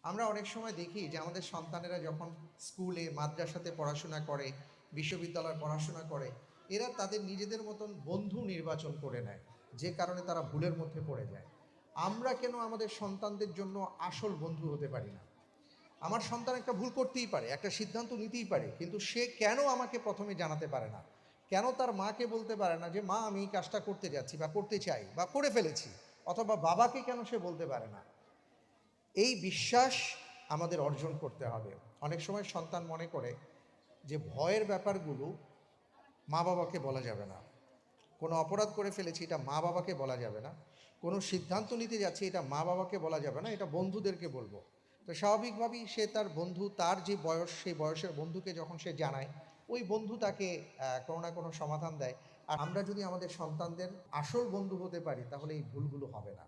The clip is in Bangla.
আমরা অনেক সময় দেখি যে আমাদের সন্তানেরা যখন স্কুলে মাদ্রাসাতে পড়াশোনা করে, বিশ্ববিদ্যালয়ে পড়াশোনা করে, এরা তাদের নিজেদের মতন বন্ধু নির্বাচন করে নেয়, যে কারণে তারা ভুলের মধ্যে পড়ে যায়। আমরা কেন আমাদের সন্তানদের জন্য আসল বন্ধু হতে পারি না? আমার সন্তান একটা ভুল করতেই পারে, একটা সিদ্ধান্ত নিতেই পারে, কিন্তু সে কেন আমাকে প্রথমে জানাতে পারে না? কেন তার মাকে বলতে পারে না যে মা আমি এই কাজটা করতে যাচ্ছি বা করতে চাই বা করে ফেলেছি? অথবা বাবাকে কেন সে বলতে পারে না? এই বিশ্বাস আমাদের অর্জন করতে হবে। অনেক সময় সন্তান মনে করে যে ভয়ের ব্যাপারগুলো মা বাবাকে বলা যাবে না। কোনো অপরাধ করে ফেলেছি এটা মা বাবাকে বলা যাবে না। কোনো সিদ্ধান্ত নিতে যাচ্ছি এটা মা বাবাকে বলা যাবে না, এটা বন্ধুদেরকে বলবো। তো স্বাভাবিকভাবেই সে তার বন্ধু, তার যে বয়স সেই বয়সের বন্ধুকে যখন সে জানায়, ওই বন্ধু তাকে কোনো না কোনো সমাধান দেয়। আর আমরা যদি আমাদের সন্তানদের আসল বন্ধু হতে পারি তাহলে এই ভুলগুলো হবে না।